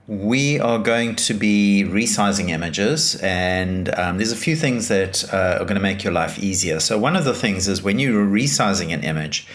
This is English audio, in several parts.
We are going to be resizing images, and there's a few things that are going to make your life easier. So one of the things is when you're resizing an image,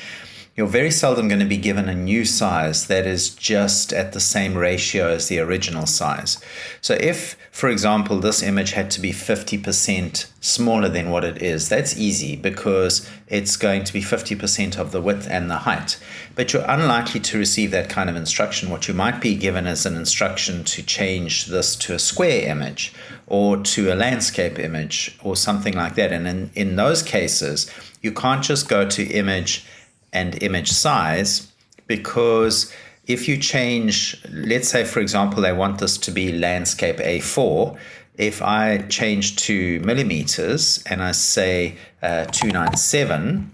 you're very seldom going to be given a new size that is just at the same ratio as the original size. So if, for example, this image had to be 50% smaller than what it is, that's easy because it's going to be 50% of the width and the height. But you're unlikely to receive that kind of instruction. What you might be given is an instruction to change this to a square image or to a landscape image or something like that. And in those cases, you can't just go to image and image size, because if you change, let's say for example they want this to be landscape A4, if I change to millimeters and I say 297,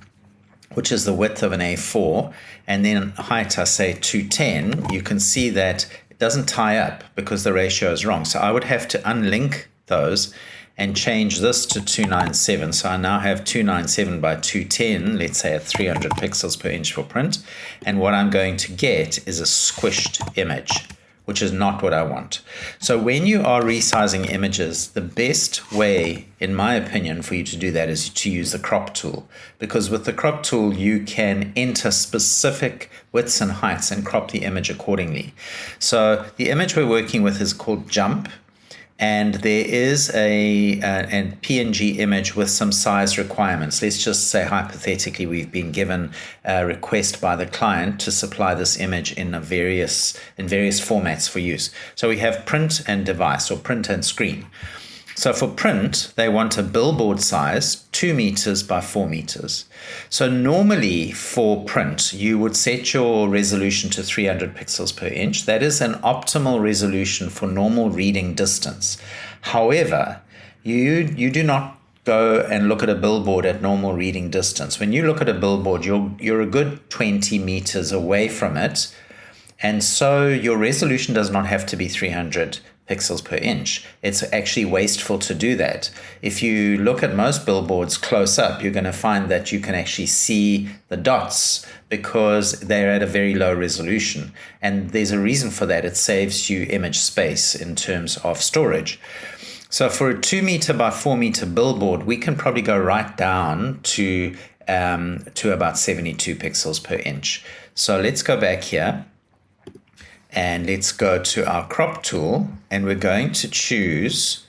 which is the width of an A4, and then height I say 210, you can see that it doesn't tie up because the ratio is wrong. So I would have to unlink those and change this to 297. So I now have 297 by 210, let's say at 300 pixels per inch for print. And what I'm going to get is a squished image, which is not what I want. So when you are resizing images, the best way, in my opinion, for you to do that is to use the crop tool. Because with the crop tool, you can enter specific widths and heights and crop the image accordingly. So the image we're working with is called Jump. And there is a PNG image with some size requirements. Let's just say hypothetically we've been given a request by the client to supply this image in various formats for use. So we have print and device, or print and screen. So for print, they want a billboard size, 2 meters by 4 meters. So normally for print, you would set your resolution to 300 pixels per inch. That is an optimal resolution for normal reading distance. However, you do not go and look at a billboard at normal reading distance. When you look at a billboard, you're a good 20 meters away from it. And so your resolution does not have to be 300 pixels per inch. It's actually wasteful to do that. If you look at most billboards close up, you're going to find that you can actually see the dots because they're at a very low resolution. And there's a reason for that. It saves you image space in terms of storage. So for a 2 meter by 4 meter billboard, we can probably go right down to about 72 pixels per inch. So let's go back here. And let's go to our crop tool, and we're going to choose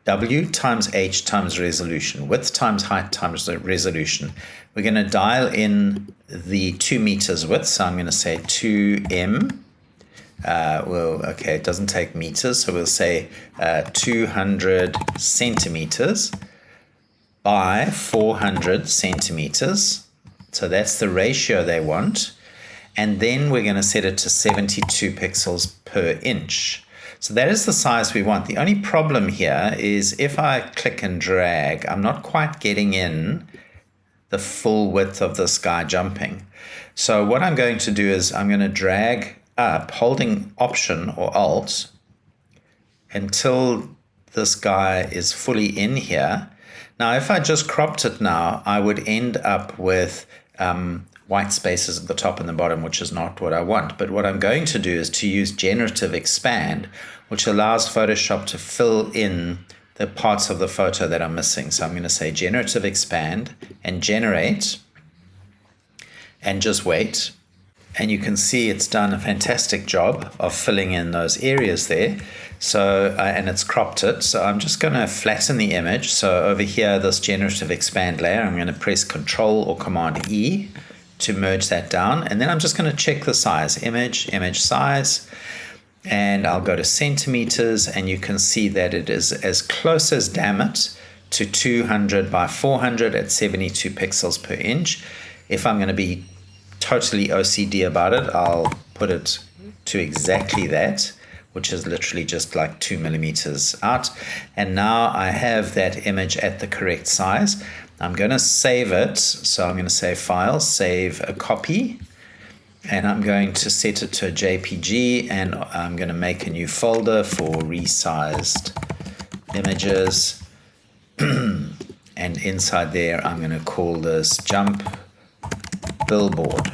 W times H times resolution, width times height times the resolution. We're going to dial in the 2 meters width, so I'm going to say 2M. Okay, it doesn't take meters, so we'll say 200 centimeters by 400 centimeters. So that's the ratio they want. And then we're going to set it to 72 pixels per inch. So that is the size we want. The only problem here is if I click and drag, I'm not quite getting in the full width of this guy jumping. So what I'm going to do is I'm going to drag up, holding Option or Alt, until this guy is fully in here. Now, if I just cropped it now, I would end up with white spaces at the top and the bottom, which is not what I want. But what I'm going to do is to use generative expand, which allows Photoshop to fill in the parts of the photo that are missing. So I'm going to say generative expand and generate and just wait. And you can see it's done a fantastic job of filling in those areas there. So, and it's cropped it. So I'm just going to flatten the image. So over here, this generative expand layer, I'm going to press Control or Command E to merge that down. And then I'm just going to check the size, image size, and I'll go to centimeters, and you can see that it is as close as damn it to 200 by 400 at 72 pixels per inch. If I'm going to be totally OCD about it, I'll put it to exactly that, which is literally just like 2 millimeters out. And now I have that image at the correct size. I'm going to save it. So I'm going to say File, Save a Copy. And I'm going to set it to a JPG. And I'm going to make a new folder for resized images. And inside there, I'm going to call this Jump Billboard.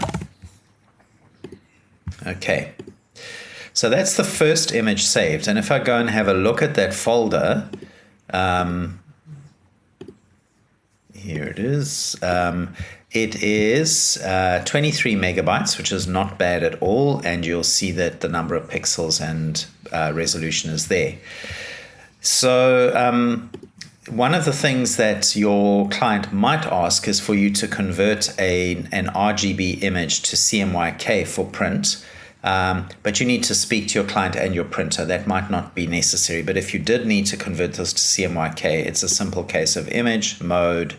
Okay. So that's the first image saved. And if I go and have a look at that folder, here it is. It is 23 megabytes, which is not bad at all. And you'll see that the number of pixels and resolution is there. So one of the things that your client might ask is for you to convert an RGB image to CMYK for print. But you need to speak to your client and your printer. That might not be necessary. But if you did need to convert this to CMYK, it's a simple case of image, mode,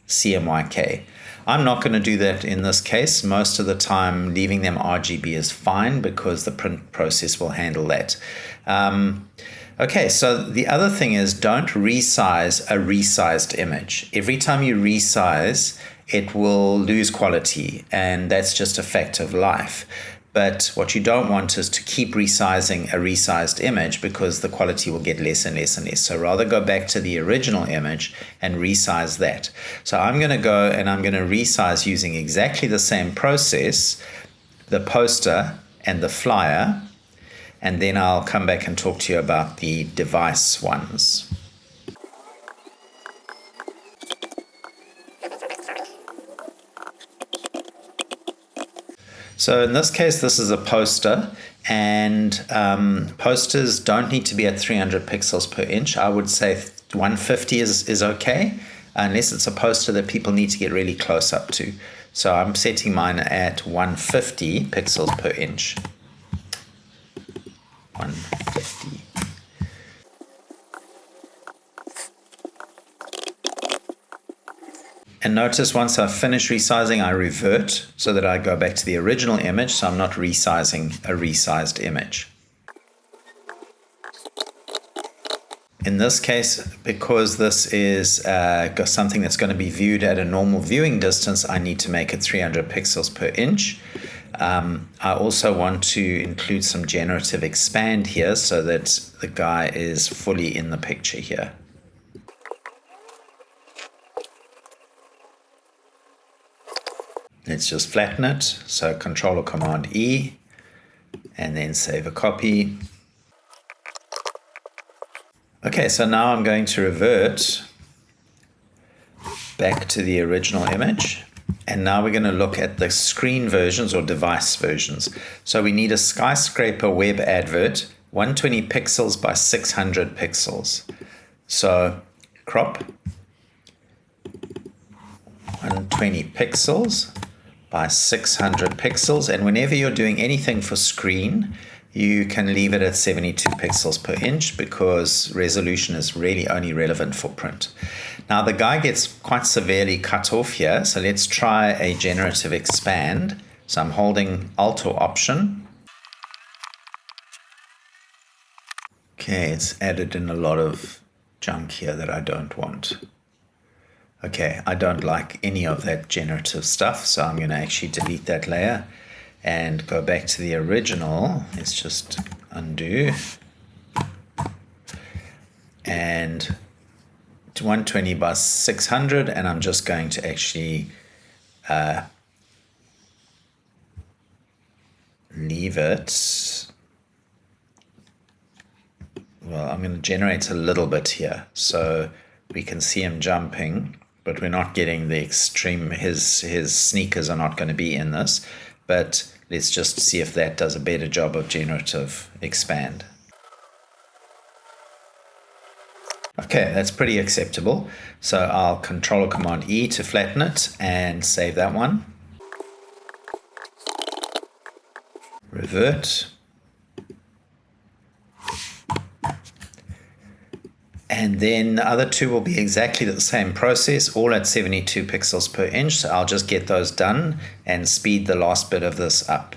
CMYK. I'm not going to do that in this case. Most of the time, leaving them RGB is fine because the print process will handle that. Okay, so the other thing is don't resize a resized image. Every time you resize, it will lose quality, and that's just a fact of life. But what you don't want is to keep resizing a resized image because the quality will get less and less and less. So rather go back to the original image and resize that. So I'm going to go and I'm going to resize using exactly the same process, the poster and the flyer. And then I'll come back and talk to you about the device ones. So in this case, this is a poster, and posters don't need to be at 300 pixels per inch. I would say 150 is okay, unless it's a poster that people need to get really close up to. So I'm setting mine at 150 pixels per inch. 150. And notice once I've finished resizing, I revert so that I go back to the original image, so I'm not resizing a resized image. In this case, because this is something that's going to be viewed at a normal viewing distance, I need to make it 300 pixels per inch. I also want to include some generative expand here so that the guy is fully in the picture here. Let's just flatten it. So Control or Command E, and then save a copy. Okay, so now I'm going to revert back to the original image. And now we're going to look at the screen versions or device versions. So we need a skyscraper web advert, 120 pixels by 600 pixels. So crop 120 pixels by 600 pixels. And whenever you're doing anything for screen, you can leave it at 72 pixels per inch because resolution is really only relevant for print. Now the guy gets quite severely cut off here, so let's try a generative expand. So I'm holding Alt or Option. Okay, it's added in a lot of junk here that I don't want. Okay, I don't like any of that generative stuff, so I'm going to actually delete that layer and go back to the original. Let's just undo. And 120 by 600, and I'm just going to actually leave it. Well, I'm going to generate a little bit here so we can see him jumping, but we're not getting the extreme. His sneakers are not going to be in this, but let's just see if that does a better job of generative expand. Okay, that's pretty acceptable. So I'll Control or Command E to flatten it and save that one. Revert. And then the other two will be exactly the same process, all at 72 pixels per inch. So I'll just get those done and speed the last bit of this up.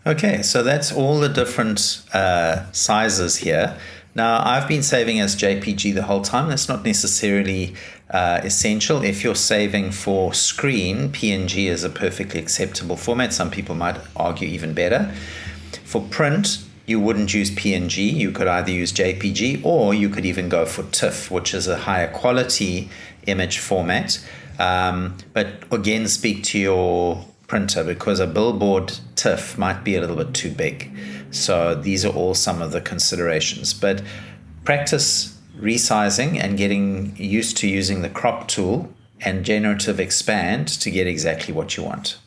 Okay, so that's all the different sizes here. Now, I've been saving as JPG the whole time. That's not necessarily essential. If you're saving for screen, PNG is a perfectly acceptable format. Some people might argue even better. For print, you wouldn't use PNG. You could either use JPG, or you could even go for TIFF, which is a higher quality image format. But again, speak to your printer, because a billboard TIFF might be a little bit too big. So these are all some of the considerations. But practice resizing and getting used to using the crop tool and generative expand to get exactly what you want.